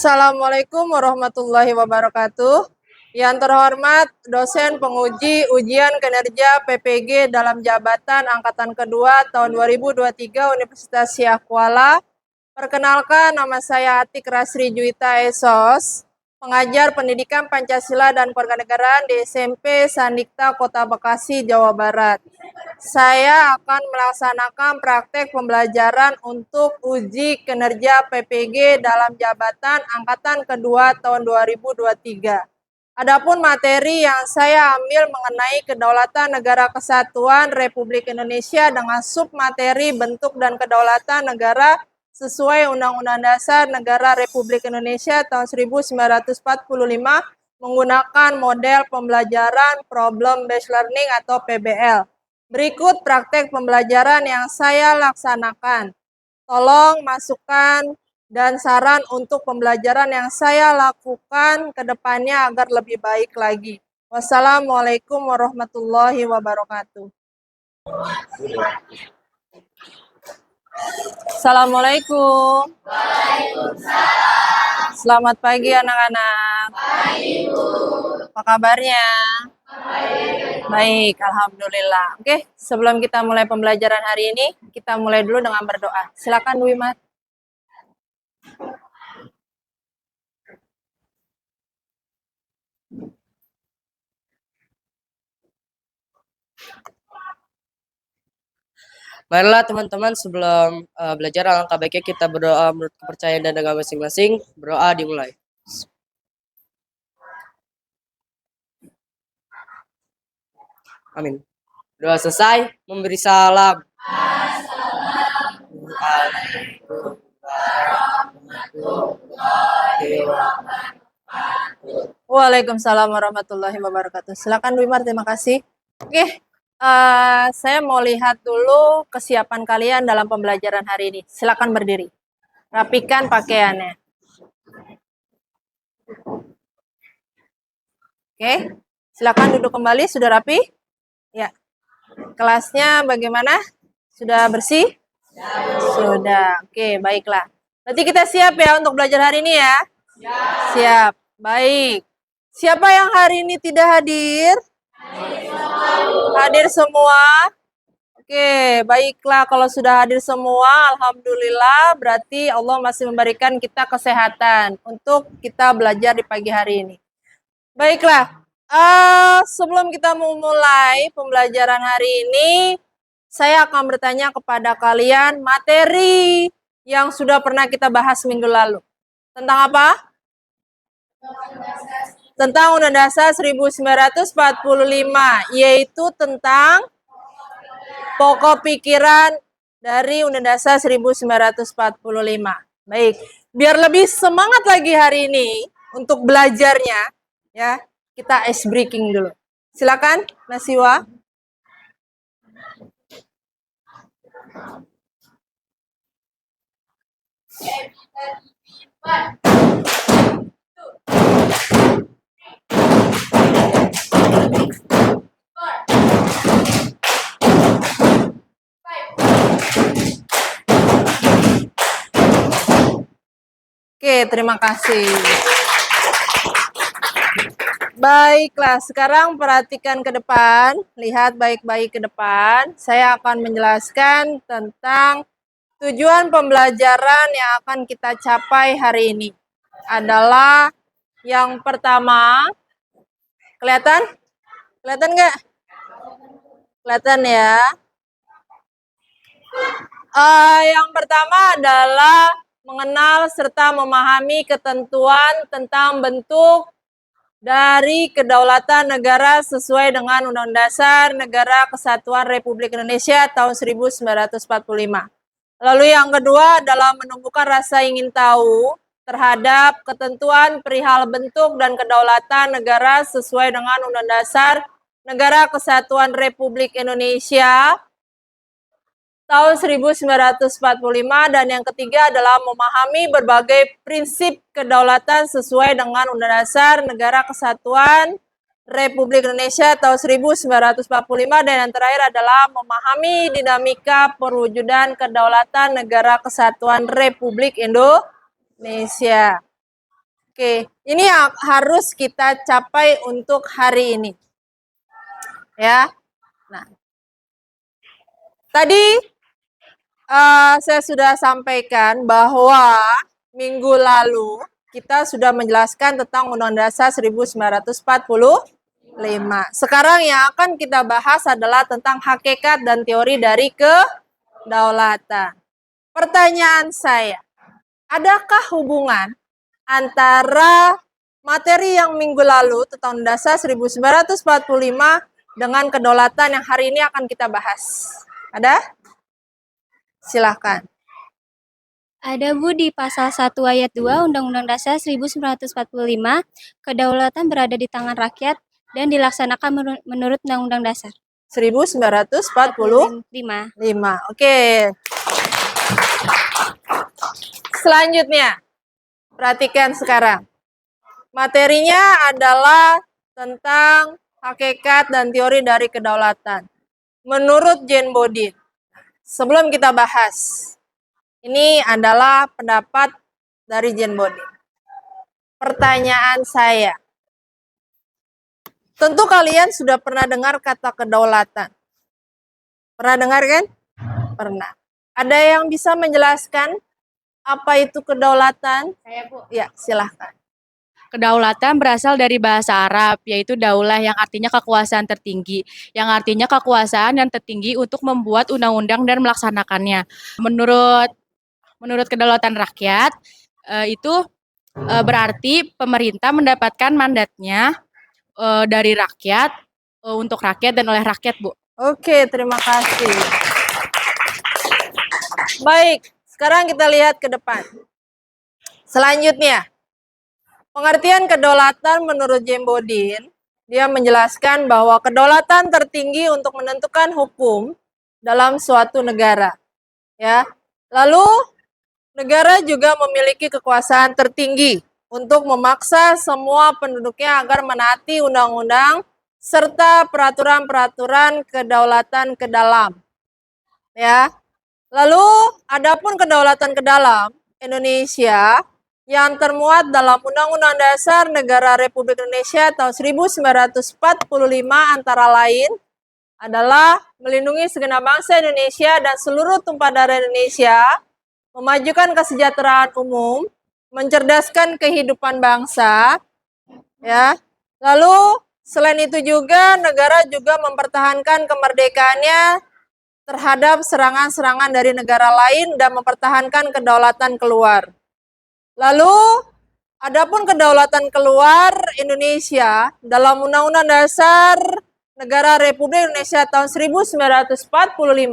Assalamualaikum warahmatullahi wabarakatuh. Yang terhormat dosen penguji ujian kinerja PPG dalam jabatan angkatan kedua tahun 2023 Universitas Syah Kuala. Perkenalkan, nama saya Atik Rasri Juwita Esos, pengajar pendidikan Pancasila dan Kewarganegaraan di SMP Sandikta Kota Bekasi, Jawa Barat. Saya akan melaksanakan praktek pembelajaran untuk uji kinerja PPG dalam jabatan angkatan kedua tahun 2023. Adapun materi yang saya ambil mengenai kedaulatan negara kesatuan Republik Indonesia dengan submateri bentuk dan kedaulatan negara sesuai Undang-Undang Dasar Negara Republik Indonesia tahun 1945 menggunakan model pembelajaran Problem Based Learning atau PBL. Berikut praktek pembelajaran yang saya laksanakan. Tolong masukkan dan saran untuk pembelajaran yang saya lakukan ke depannya agar lebih baik lagi. Wassalamualaikum warahmatullahi wabarakatuh. Assalamualaikum. Waalaikumsalam. Selamat pagi anak-anak. Pagi, Bu. Apa kabarnya? Baik, alhamdulillah. Oke, sebelum kita mulai pembelajaran hari ini, kita mulai dulu dengan berdoa. Silakan Bu Imat. Marilah teman-teman sebelum belajar alangkah baiknya kita berdoa menurut kepercayaan dan agama masing-masing. Berdoa dimulai. Amin. Doa selesai, memberi salam. Assalamualaikum warahmatullahi wabarakatuh. Waalaikumsalam warahmatullahi wabarakatuh. Silakan Bu Imar, terima kasih. Oke. Saya mau lihat dulu kesiapan kalian dalam pembelajaran hari ini. Silakan berdiri. Rapikan pakaiannya. Oke, silakan duduk kembali. Sudah rapi? Ya. Kelasnya bagaimana? Sudah bersih? Sudah. Oke, baiklah. Berarti kita siap ya untuk belajar hari ini ya? Siap. Baik. Siapa yang hari ini tidak hadir? Hadir semua? Oke, baiklah. Kalau sudah hadir semua, alhamdulillah, berarti Allah masih memberikan kita kesehatan untuk kita belajar di pagi hari ini. Baiklah, sebelum kita memulai pembelajaran hari ini, saya akan bertanya kepada kalian materi yang sudah pernah kita bahas minggu lalu. Tentang apa? Tentang Undang-Undang Dasar 1945, yaitu tentang pokok pikiran dari Undang-Undang Dasar 1945. Baik, biar lebih semangat lagi hari ini untuk belajarnya, ya, kita ice breaking dulu. Silakan, Nasiwa. Oke, terima kasih. Baiklah, sekarang perhatikan ke depan, lihat baik-baik ke depan. Saya akan menjelaskan tentang tujuan pembelajaran yang akan kita capai hari ini. Adalah yang pertama, kelihatan? Kelihatan nggak? Kelihatan ya. Yang pertama adalah mengenal serta memahami ketentuan tentang bentuk dari kedaulatan negara sesuai dengan Undang-Undang Dasar Negara Kesatuan Republik Indonesia tahun 1945. Lalu yang kedua adalah menumbuhkan rasa ingin tahu terhadap ketentuan perihal bentuk dan kedaulatan negara sesuai dengan Undang-Undang Dasar Negara Kesatuan Republik Indonesia tahun 1945, dan yang ketiga adalah memahami berbagai prinsip kedaulatan sesuai dengan Undang-Undang Dasar Negara Kesatuan Republik Indonesia tahun 1945, dan yang terakhir adalah memahami dinamika perwujudan kedaulatan Negara Kesatuan Republik Indonesia. Oke, ini yang harus kita capai untuk hari ini. Ya. Nah, tadi saya sudah sampaikan bahwa minggu lalu kita sudah menjelaskan tentang Undang-Undang Dasar 1945. Sekarang yang akan kita bahas adalah tentang hakikat dan teori dari kedaulatan. Pertanyaan saya, adakah hubungan antara materi yang minggu lalu tentang Undang-Undang Dasar 1945 dengan kedaulatan yang hari ini akan kita bahas? Ada? Silahkan. Ada Bu di pasal 1 ayat 2 Undang-Undang Dasar 1945, kedaulatan berada di tangan rakyat dan dilaksanakan menurut Undang-Undang Dasar 1945. 5. Oke. Selanjutnya, perhatikan sekarang. Materinya adalah tentang hakikat dan teori dari kedaulatan. Menurut Jane Bodin. Sebelum kita bahas, ini adalah pendapat dari Jane Bodin. Pertanyaan saya, tentu kalian sudah pernah dengar kata kedaulatan. Pernah dengar kan? Pernah. Ada yang bisa menjelaskan apa itu kedaulatan? Saya, Bu. Ya, silahkan. Kedaulatan berasal dari bahasa Arab, yaitu daulah yang artinya kekuasaan tertinggi, yang artinya kekuasaan yang tertinggi untuk membuat undang-undang dan melaksanakannya. Menurut kedaulatan rakyat, itu berarti pemerintah mendapatkan mandatnya dari rakyat, untuk rakyat dan oleh rakyat, Bu. Oke, terima kasih. Baik, sekarang kita lihat ke depan. Selanjutnya, pengertian kedaulatan menurut Jane Bodin, dia menjelaskan bahwa kedaulatan tertinggi untuk menentukan hukum dalam suatu negara. Ya. Lalu, negara juga memiliki kekuasaan tertinggi untuk memaksa semua penduduknya agar menaati undang-undang serta peraturan-peraturan kedaulatan ke dalam. Ya. Lalu, adapun kedaulatan ke dalam Indonesia yang termuat dalam Undang-Undang Dasar Negara Republik Indonesia tahun 1945 antara lain adalah melindungi segenap bangsa Indonesia dan seluruh tumpah darah Indonesia, memajukan kesejahteraan umum, mencerdaskan kehidupan bangsa, ya. Lalu selain itu juga negara juga mempertahankan kemerdekaannya terhadap serangan-serangan dari negara lain dan mempertahankan kedaulatan keluar. Lalu, adapun kedaulatan keluar Indonesia dalam Undang-Undang Dasar Negara Republik Indonesia tahun 1945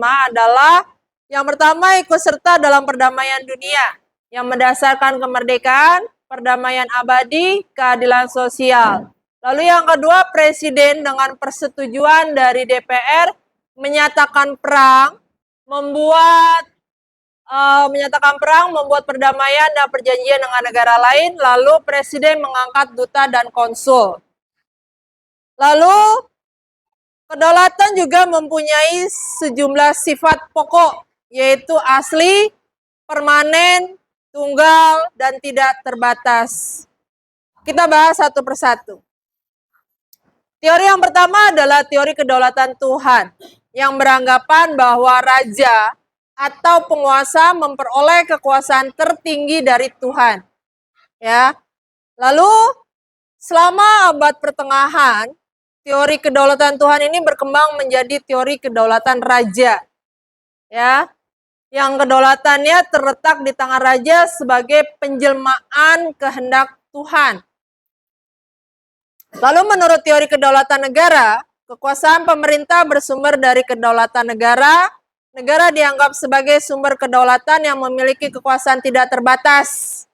adalah yang pertama ikut serta dalam perdamaian dunia yang mendasarkan kemerdekaan, perdamaian abadi, keadilan sosial. Lalu yang kedua, Presiden dengan persetujuan dari DPR menyatakan perang, membuat perdamaian dan perjanjian dengan negara lain, lalu Presiden mengangkat duta dan konsul. Lalu, kedaulatan juga mempunyai sejumlah sifat pokok, yaitu asli, permanen, tunggal, dan tidak terbatas. Kita bahas satu persatu. Teori yang pertama adalah teori kedaulatan Tuhan, yang beranggapan bahwa raja atau penguasa memperoleh kekuasaan tertinggi dari Tuhan. Ya. Lalu selama abad pertengahan, teori kedaulatan Tuhan ini berkembang menjadi teori kedaulatan raja. Ya. Yang kedaulatannya terletak di tangan raja sebagai penjelmaan kehendak Tuhan. Lalu menurut teori kedaulatan negara, kekuasaan pemerintah bersumber dari kedaulatan negara. Negara dianggap sebagai sumber kedaulatan yang memiliki kekuasaan tidak terbatas.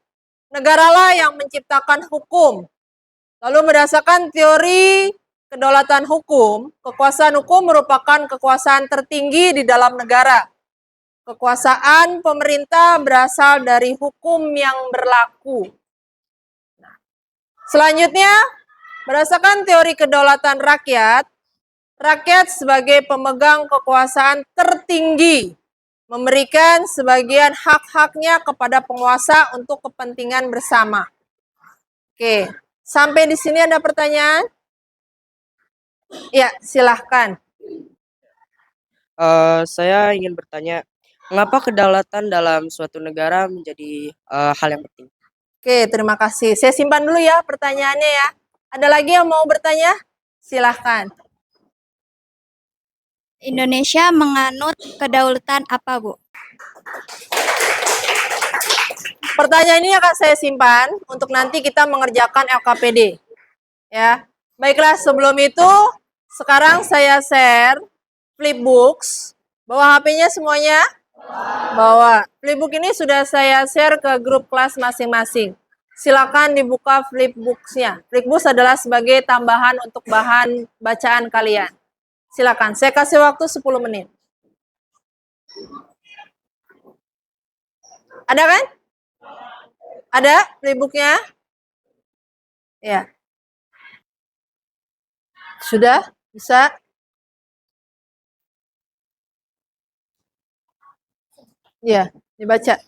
Negaralah yang menciptakan hukum. Lalu berdasarkan teori kedaulatan hukum, kekuasaan hukum merupakan kekuasaan tertinggi di dalam negara. Kekuasaan pemerintah berasal dari hukum yang berlaku. Selanjutnya, berdasarkan teori kedaulatan rakyat, rakyat sebagai pemegang kekuasaan tertinggi memberikan sebagian hak-haknya kepada penguasa untuk kepentingan bersama. Oke, sampai di sini ada pertanyaan? Ya, silahkan. Saya ingin bertanya, mengapa kedaulatan dalam suatu negara menjadi hal yang penting? Oke, terima kasih. Saya simpan dulu ya pertanyaannya ya. Ada lagi yang mau bertanya? Silahkan. Indonesia menganut kedaulatan apa, Bu? Pertanyaan ini akan saya simpan untuk nanti kita mengerjakan LKPD. Ya. Baiklah, sebelum itu sekarang saya share flipbooks. Bawa HP-nya semuanya? Bawa. Flipbook ini sudah saya share ke grup kelas masing-masing. Silakan dibuka flipbooks-nya. Flipbooks adalah sebagai tambahan untuk bahan bacaan kalian. Silakan, saya kasih waktu 10 menit. Ada kan? Ada flipbooknya? Ya. Sudah? Bisa? Ya, dibaca.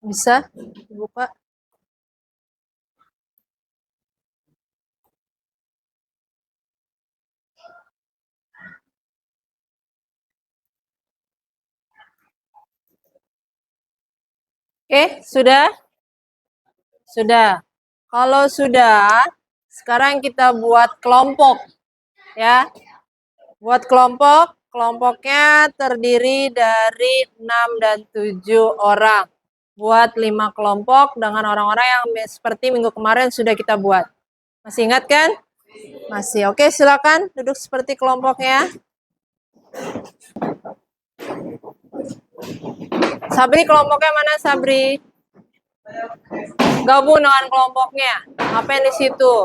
Bisa dibuka? Oke, sudah? Sudah. Kalau sudah, sekarang kita buat kelompok. Ya. Buat kelompok, kelompoknya terdiri dari 6 dan 7 orang. Buat 5 kelompok dengan orang-orang yang seperti minggu kemarin sudah kita buat. Masih ingat kan? Masih. Oke, silakan duduk seperti kelompoknya. Sabri, kelompoknya mana Sabri? Gabung dengan kelompoknya. Apa yang di situ?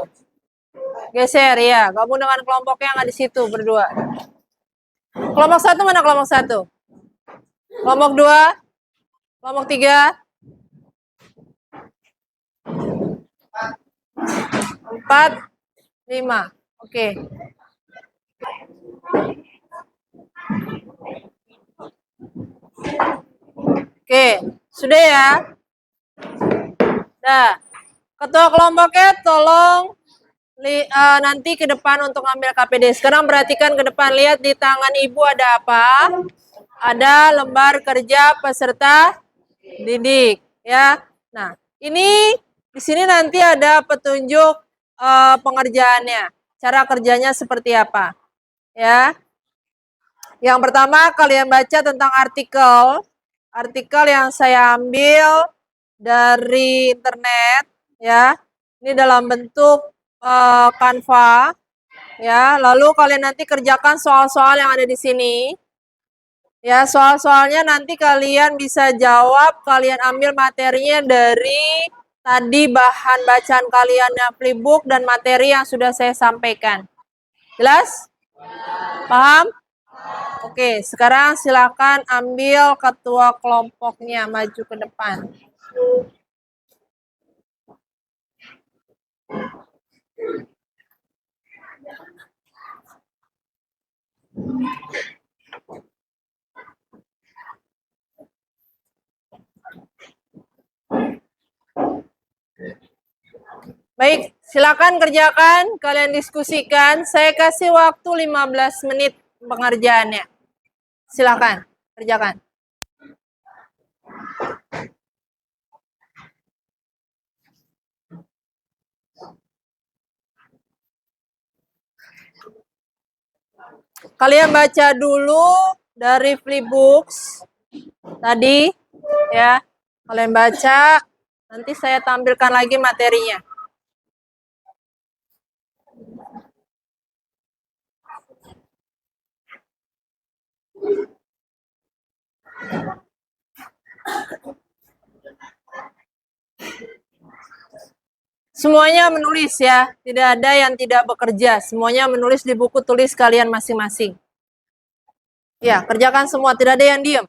Geser ya. Gabung dengan kelompoknya yang ada di situ berdua. Kelompok 1 mana kelompok 1? Kelompok 2? Kelompok 3? 4? 5. Oke. Oke, sudah ya? Nah, ketua kelompoknya tolong nanti ke depan untuk ambil KPD. Sekarang perhatikan ke depan, lihat di tangan ibu ada apa? Ada lembar kerja peserta didik, ya. Nah, ini di sini nanti ada petunjuk pengerjaannya. Cara kerjanya seperti apa? Ya. Yang pertama kalian baca tentang artikel yang saya ambil dari internet, ya. Ini dalam bentuk Canva, ya. Lalu kalian nanti kerjakan soal-soal yang ada di sini. Ya, soal-soalnya nanti kalian bisa jawab, kalian ambil materinya dari tadi bahan bacaan kalian yang flipbook dan materi yang sudah saya sampaikan. Jelas? Paham? Oke, sekarang silakan ambil ketua kelompoknya, maju ke depan. Baik, silakan kerjakan, kalian diskusikan. Saya kasih waktu 15 menit pengerjaannya. Silakan, kerjakan. Kalian baca dulu dari flipbooks tadi, ya. Kalian baca, nanti saya tampilkan lagi materinya. Semuanya menulis ya, tidak ada yang tidak bekerja. Semuanya menulis di buku tulis kalian masing-masing. Ya, kerjakan semua, tidak ada yang diem.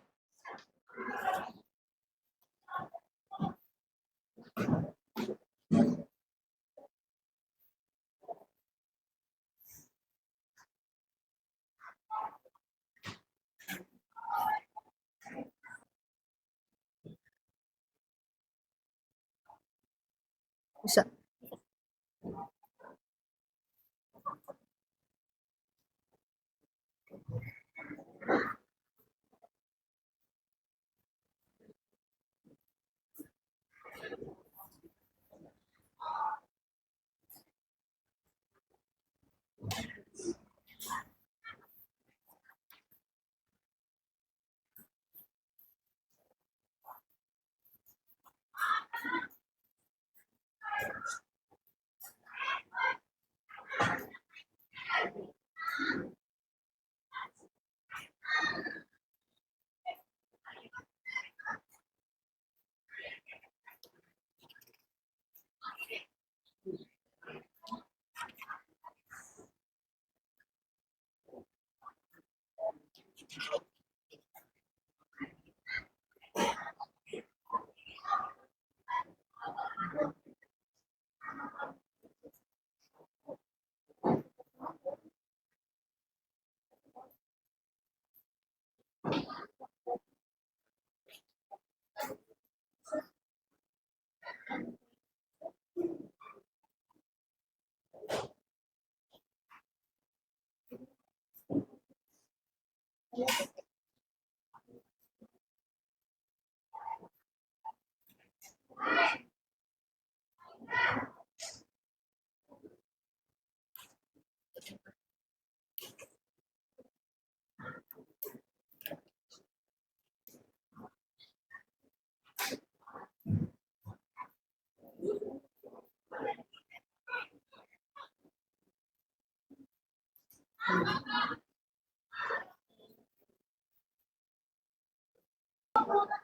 Bisa.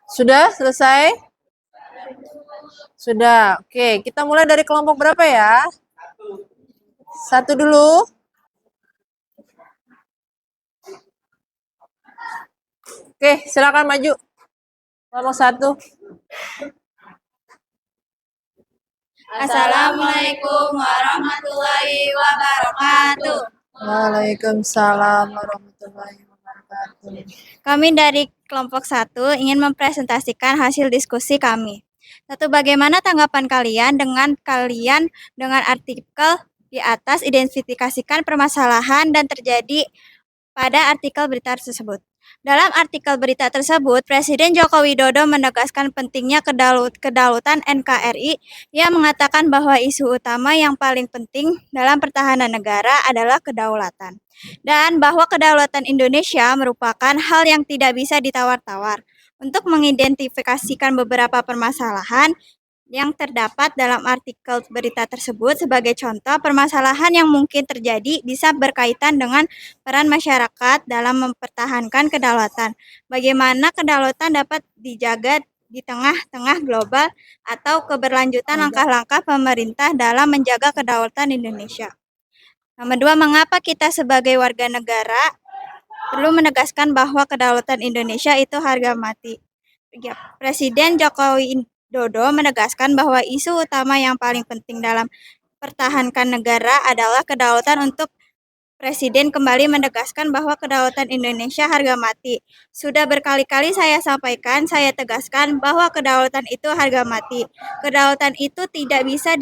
Sudah selesai? Sudah. Oke, kita mulai dari kelompok berapa ya? Satu dulu. Oke, silakan maju. Kelompok satu. Assalamualaikum warahmatullahi wabarakatuh. Waalaikumsalam warahmatullahi wabarakatuh. Kami dari kelompok 1 ingin mempresentasikan hasil diskusi kami. Satu, bagaimana tanggapan kalian dengan artikel di atas, identifikasikan permasalahan dan terjadi pada artikel berita tersebut. Dalam artikel berita tersebut, Presiden Joko Widodo menegaskan pentingnya kedaulatan NKRI. Ia mengatakan bahwa isu utama yang paling penting dalam pertahanan negara adalah kedaulatan, dan bahwa kedaulatan Indonesia merupakan hal yang tidak bisa ditawar-tawar. Untuk mengidentifikasikan beberapa permasalahan yang terdapat dalam artikel berita tersebut, sebagai contoh, permasalahan yang mungkin terjadi bisa berkaitan dengan peran masyarakat dalam mempertahankan kedaulatan. Bagaimana kedaulatan dapat dijaga di tengah-tengah global, atau keberlanjutan langkah-langkah pemerintah dalam menjaga kedaulatan Indonesia. Nomor 2, mengapa kita sebagai warga negara perlu menegaskan bahwa kedaulatan Indonesia itu harga mati. Presiden Joko Widodo menegaskan bahwa isu utama yang paling penting dalam pertahankan negara adalah kedaulatan. Untuk Presiden kembali menegaskan bahwa kedaulatan Indonesia harga mati. Sudah berkali-kali saya sampaikan, saya tegaskan bahwa kedaulatan itu harga mati. Kedaulatan itu tidak bisa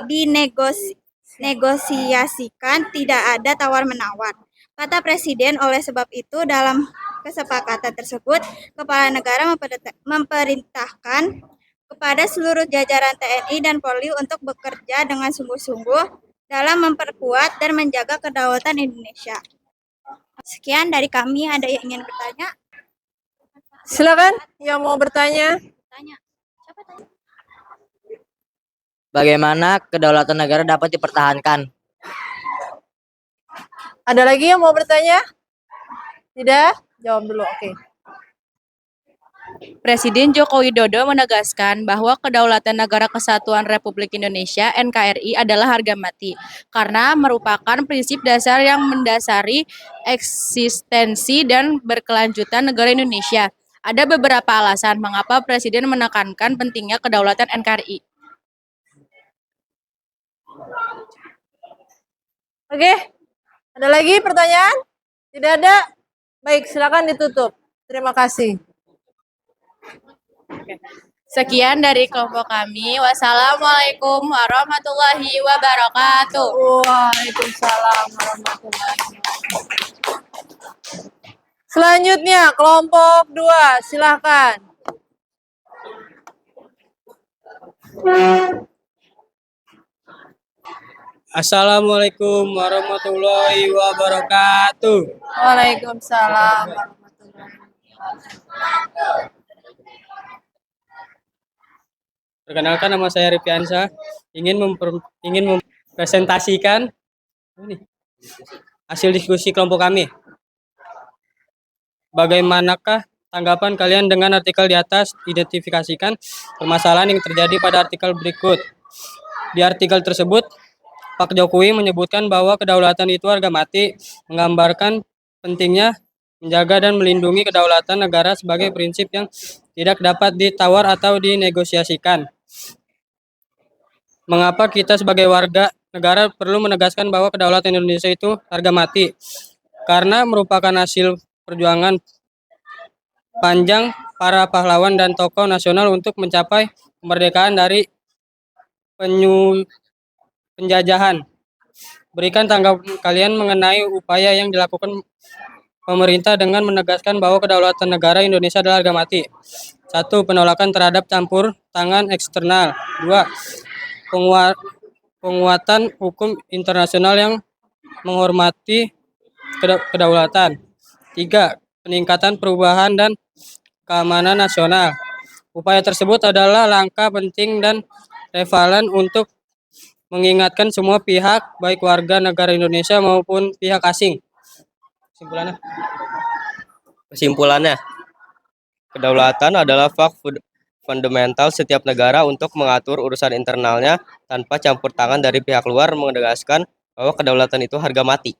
dinegosiasikan, tidak ada tawar-menawar, kata Presiden. Oleh sebab itu, dalam kesepakatan tersebut, Kepala Negara memerintahkan kepada seluruh jajaran TNI dan Polri untuk bekerja dengan sungguh-sungguh dalam memperkuat dan menjaga kedaulatan Indonesia. Sekian dari kami. Ada yang ingin bertanya? Silakan yang mau bertanya. Bagaimana kedaulatan negara dapat dipertahankan? Ada lagi yang mau bertanya? Tidak? Jawab dulu. Oke. Presiden Joko Widodo menegaskan bahwa kedaulatan Negara Kesatuan Republik Indonesia (NKRI) adalah harga mati, karena merupakan prinsip dasar yang mendasari eksistensi dan berkelanjutan negara Indonesia. Ada beberapa alasan mengapa Presiden menekankan pentingnya kedaulatan NKRI. Oke, ada lagi pertanyaan? Tidak ada? Baik, silakan ditutup. Terima kasih. Sekian dari kelompok kami. Wassalamualaikum warahmatullahi wabarakatuh. Waalaikumsalam warahmatullahi wabarakatuh. Selanjutnya, kelompok 2, silakan. Assalamualaikum warahmatullahi wabarakatuh. Waalaikumsalam warahmatullahi wabarakatuh. Perkenalkan, nama saya Rifiansa. Ingin mempresentasikan hasil diskusi kelompok kami. Bagaimanakah tanggapan kalian dengan artikel di atas? Identifikasikan permasalahan yang terjadi pada artikel berikut. Di artikel tersebut, Pak Jokowi menyebutkan bahwa kedaulatan itu harga mati, menggambarkan pentingnya menjaga dan melindungi kedaulatan negara sebagai prinsip yang tidak dapat ditawar atau dinegosiasikan. Mengapa kita sebagai warga negara perlu menegaskan bahwa kedaulatan Indonesia itu harga mati? Karena merupakan hasil perjuangan panjang para pahlawan dan tokoh nasional untuk mencapai kemerdekaan dari penjajahan. Berikan tanggapan kalian mengenai upaya yang dilakukan pemerintah dengan menegaskan bahwa kedaulatan negara Indonesia adalah harga mati. 1. Penolakan terhadap campur tangan eksternal. 2. Penguatan hukum internasional yang menghormati kedaulatan. 3. Peningkatan perubahan dan keamanan nasional. Upaya tersebut adalah langkah penting dan relevan untuk mengingatkan semua pihak, baik warga negara Indonesia maupun pihak asing. Kesimpulannya, kedaulatan adalah hak fundamental setiap negara untuk mengatur urusan internalnya tanpa campur tangan dari pihak luar, menegaskan bahwa kedaulatan itu harga mati.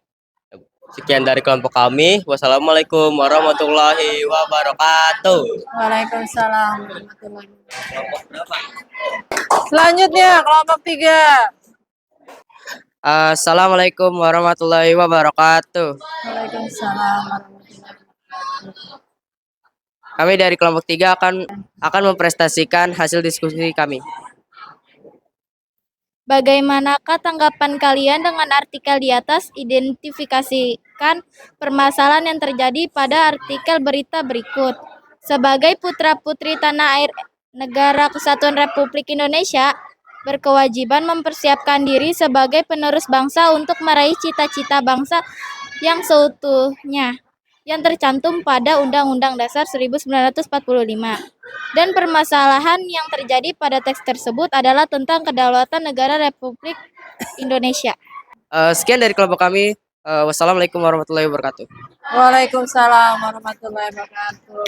Sekian dari kelompok kami. Wassalamualaikum warahmatullahi wabarakatuh. Waalaikumsalam warahmatullahi wabarakatuh. Selanjutnya, kelompok 3. Assalamualaikum warahmatullahi wabarakatuh. Waalaikumsalam warahmatullahi wabarakatuh. Kami dari kelompok 3 akan mempresentasikan hasil diskusi kami. Bagaimanakah tanggapan kalian dengan artikel di atas? Identifikasikan permasalahan yang terjadi pada artikel berita berikut. Sebagai putra-putri tanah air Negara Kesatuan Republik Indonesia, berkewajiban mempersiapkan diri sebagai penerus bangsa untuk meraih cita-cita bangsa yang seutuhnya, yang tercantum pada Undang-Undang Dasar 1945. Dan permasalahan yang terjadi pada teks tersebut adalah tentang kedaulatan negara Republik Indonesia. Sekian dari kelompok kami. Wassalamualaikum warahmatullahi wabarakatuh. Waalaikumsalam warahmatullahi wabarakatuh.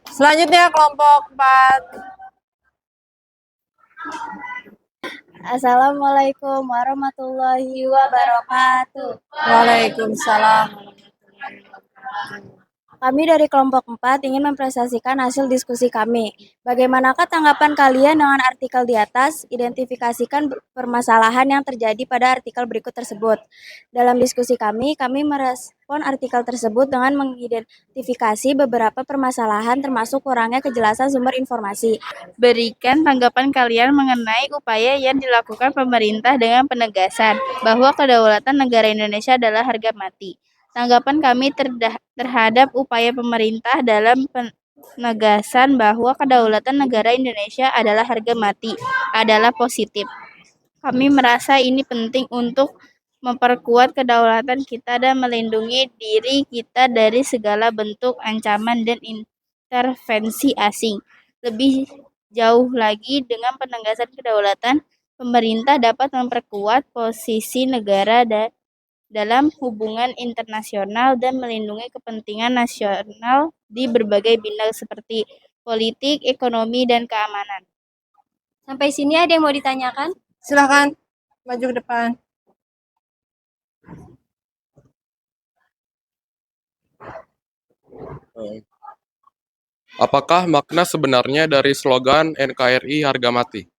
Selanjutnya, kelompok 4. Assalamualaikum warahmatullahi wabarakatuh. Waalaikumsalam warahmatullahi wabarakatuh. Kami dari kelompok 4 ingin mempresentasikan hasil diskusi kami. Bagaimanakah tanggapan kalian dengan artikel di atas? Identifikasikan permasalahan yang terjadi pada artikel berikut tersebut. Dalam diskusi kami merespon artikel tersebut dengan mengidentifikasi beberapa permasalahan termasuk kurangnya kejelasan sumber informasi. Berikan tanggapan kalian mengenai upaya yang dilakukan pemerintah dengan penegasan bahwa kedaulatan negara Indonesia adalah harga mati. Tanggapan kami terhadap upaya pemerintah dalam penegasan bahwa kedaulatan negara Indonesia adalah harga mati adalah positif. Kami merasa ini penting untuk memperkuat kedaulatan kita dan melindungi diri kita dari segala bentuk ancaman dan intervensi asing. Lebih jauh lagi, dengan penegasan kedaulatan, pemerintah dapat memperkuat posisi negara dalam hubungan internasional dan melindungi kepentingan nasional di berbagai bidang seperti politik, ekonomi, dan keamanan. Sampai sini ada yang mau ditanyakan? Silakan maju ke depan. Apakah makna sebenarnya dari slogan NKRI harga mati?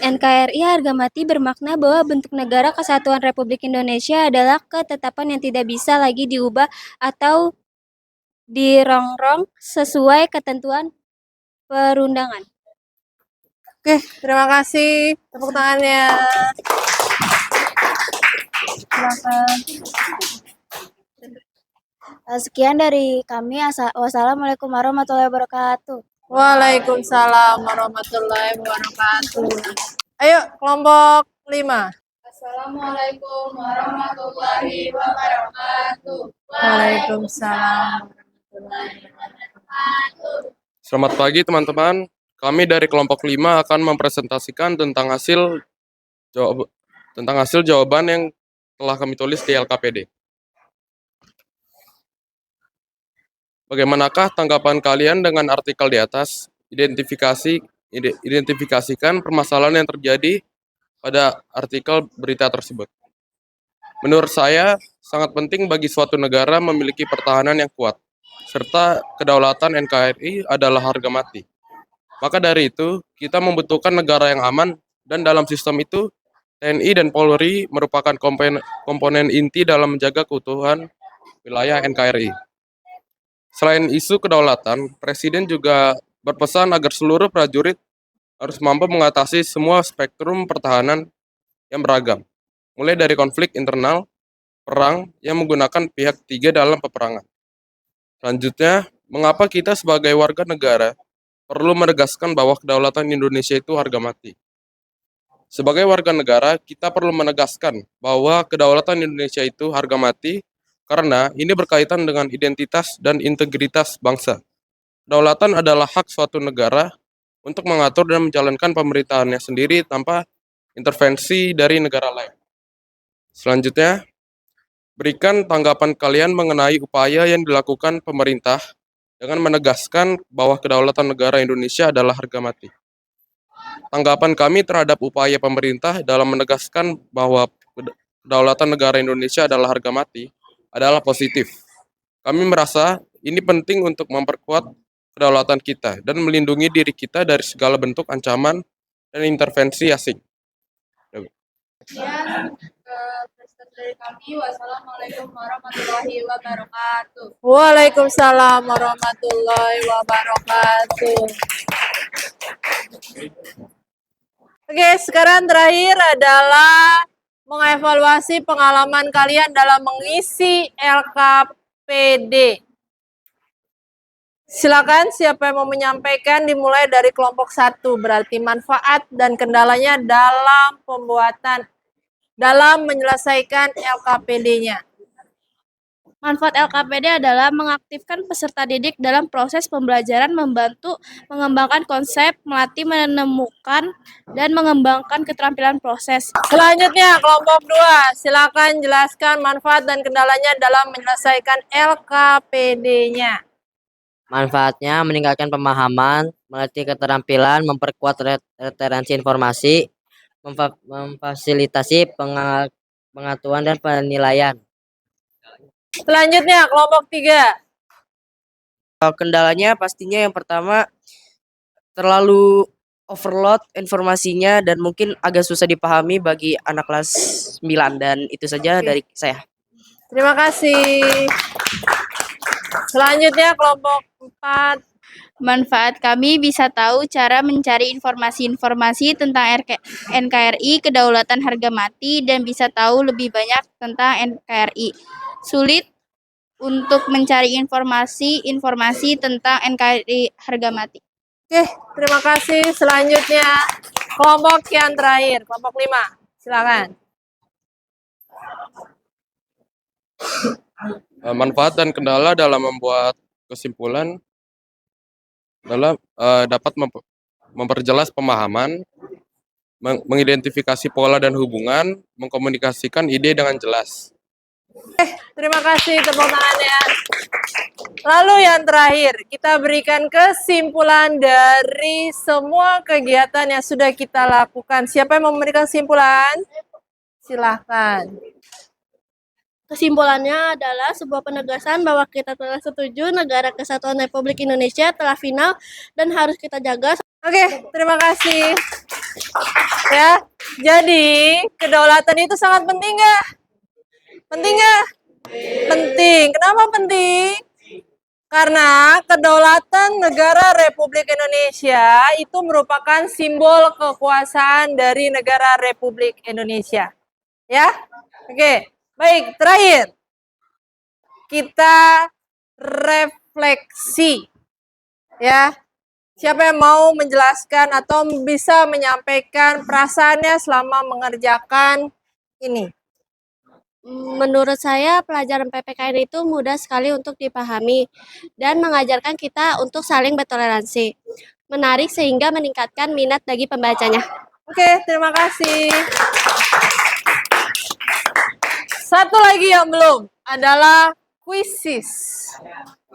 NKRI harga mati bermakna bahwa bentuk negara kesatuan Republik Indonesia adalah ketetapan yang tidak bisa lagi diubah atau dirongrong sesuai ketentuan perundangan. Oke, terima kasih. Tepuk tangannya. Silakan. Sekian dari kami. Wassalamualaikum warahmatullahi wabarakatuh. Waalaikumsalam warahmatullahi wabarakatuh. Ayo, kelompok 5. Assalamualaikum warahmatullahi wabarakatuh. Waalaikumsalam. Selamat pagi teman-teman. Kami dari kelompok 5 akan mempresentasikan tentang hasil jawaban yang telah kami tulis di LKPD. Bagaimanakah tanggapan kalian dengan artikel di atas? Identifikasikan permasalahan yang terjadi pada artikel berita tersebut. Menurut saya, sangat penting bagi suatu negara memiliki pertahanan yang kuat, serta kedaulatan NKRI adalah harga mati. Maka dari itu, kita membutuhkan negara yang aman, dan dalam sistem itu, TNI dan Polri merupakan komponen inti dalam menjaga keutuhan wilayah NKRI. Selain isu kedaulatan, Presiden juga berpesan agar seluruh prajurit harus mampu mengatasi semua spektrum pertahanan yang beragam, mulai dari konflik internal, perang yang menggunakan pihak ketiga dalam peperangan. Selanjutnya, mengapa kita sebagai warga negara perlu menegaskan bahwa kedaulatan Indonesia itu harga mati? Sebagai warga negara, kita perlu menegaskan bahwa kedaulatan Indonesia itu harga mati karena ini berkaitan dengan identitas dan integritas bangsa. Kedaulatan adalah hak suatu negara untuk mengatur dan menjalankan pemerintahannya sendiri tanpa intervensi dari negara lain. Selanjutnya, berikan tanggapan kalian mengenai upaya yang dilakukan pemerintah dengan menegaskan bahwa kedaulatan negara Indonesia adalah harga mati. Tanggapan kami terhadap upaya pemerintah dalam menegaskan bahwa kedaulatan negara Indonesia adalah harga mati adalah positif. Kami merasa ini penting untuk memperkuat kedaulatan kita dan melindungi diri kita dari segala bentuk ancaman dan intervensi asing. Sekian presentasi dari kami. Wassalamualaikum warahmatullahi wabarakatuh. Waalaikumsalam warahmatullahi wabarakatuh. Oke, sekarang terakhir adalah mengevaluasi pengalaman kalian dalam mengisi LKPD. Silakan siapa yang mau menyampaikan, dimulai dari kelompok 1, berarti manfaat dan kendalanya dalam menyelesaikan LKPD-nya. Manfaat LKPD adalah mengaktifkan peserta didik dalam proses pembelajaran, membantu mengembangkan konsep, melatih menemukan, dan mengembangkan keterampilan proses. Selanjutnya, kelompok 2, silakan jelaskan manfaat dan kendalanya dalam menyelesaikan LKPD-nya. Manfaatnya meningkatkan pemahaman, melatih keterampilan, memperkuat retensi informasi, memfasilitasi pengetahuan dan penilaian. Selanjutnya, kelompok 3. Kendalanya pastinya yang pertama terlalu overload informasinya dan mungkin agak susah dipahami bagi anak kelas 9, dan itu saja dari saya. Terima kasih. Selanjutnya, kelompok 4. Manfaat kami bisa tahu cara mencari informasi-informasi tentang NKRI, kedaulatan harga mati, dan bisa tahu lebih banyak tentang NKRI. Sulit untuk mencari informasi tentang NKRI harga mati. Oke, terima kasih. Selanjutnya, kelompok yang terakhir, kelompok 5. Silakan. Manfaat dan kendala dalam membuat kesimpulan adalah dapat memperjelas pemahaman, mengidentifikasi pola dan hubungan, mengkomunikasikan ide dengan jelas. Terima kasih, tepuk tangannya. Lalu yang terakhir, kita berikan kesimpulan dari semua kegiatan yang sudah kita lakukan. Siapa yang mau memberikan kesimpulan? Silahkan. Kesimpulannya adalah sebuah penegasan bahwa kita telah setuju negara kesatuan Republik Indonesia telah final dan harus kita jaga Oke, terima kasih. Ya, jadi kedaulatan itu sangat penting nggak? Penting nggak? Penting. Kenapa penting? Karena kedaulatan negara Republik Indonesia itu merupakan simbol kekuasaan dari negara Republik Indonesia. Ya, oke. Baik, terakhir. Kita refleksi. Ya, siapa yang mau menjelaskan atau bisa menyampaikan perasaannya selama mengerjakan ini? Menurut saya pelajaran PPKN itu mudah sekali untuk dipahami dan mengajarkan kita untuk saling bertoleransi. Menarik sehingga meningkatkan minat bagi pembacanya. Oke, terima kasih. Satu lagi yang belum adalah kuisis.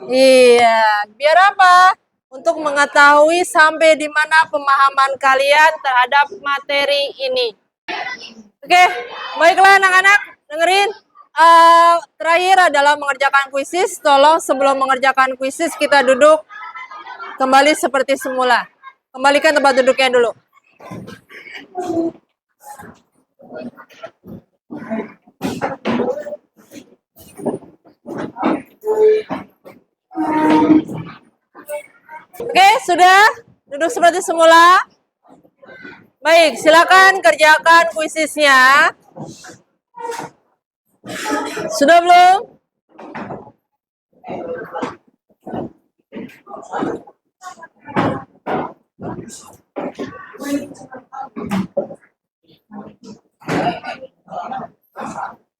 Iya, biar apa? Untuk mengetahui sampai di mana pemahaman kalian terhadap materi ini. Oke, baiklah anak-anak, dengerin. Terakhir adalah mengerjakan kuisis. Tolong sebelum mengerjakan kuisis kita duduk kembali seperti semula. Kembalikan tempat duduknya dulu. Oke, sudah duduk seperti semula. Baik, silakan kerjakan kuisisnya. Sudah belum?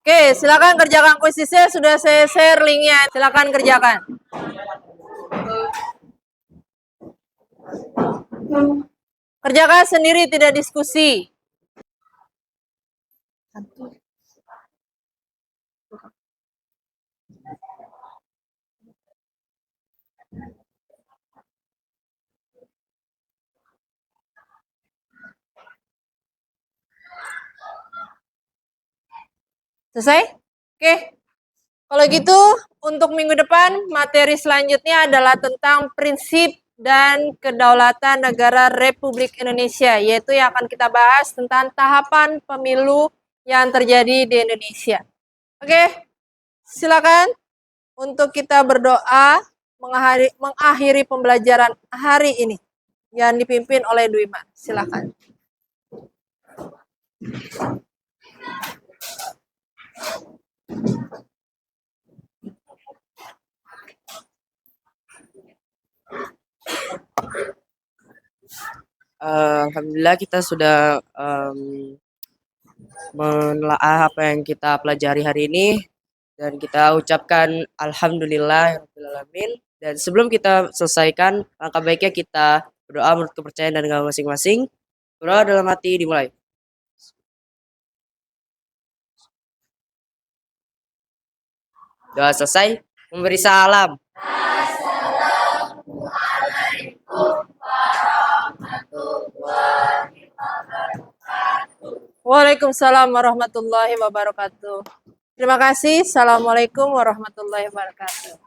Oke, silakan kerjakan kuisisnya. Sudah saya share linknya. Silakan kerjakan. Kerjakan sendiri, tidak diskusi. Selesai? Oke. Kalau gitu, untuk minggu depan, materi selanjutnya adalah tentang prinsip dan kedaulatan negara Republik Indonesia, yaitu yang akan kita bahas tentang tahapan pemilu yang terjadi di Indonesia. Oke, silakan untuk kita berdoa mengakhiri pembelajaran hari ini yang dipimpin oleh Dwima. Silakan. Alhamdulillah kita sudah menelaah apa yang kita pelajari hari ini dan kita ucapkan alhamdulillahirobbilalamin. Dan sebelum kita selesaikan, langkah baiknya kita berdoa menurut kepercayaan dan agama masing-masing. Berdoa dalam hati dimulai. Doa selesai, memberi salam. Waalaikumsalam warahmatullahi wabarakatuh. Terima kasih. Assalamualaikum warahmatullahi wabarakatuh.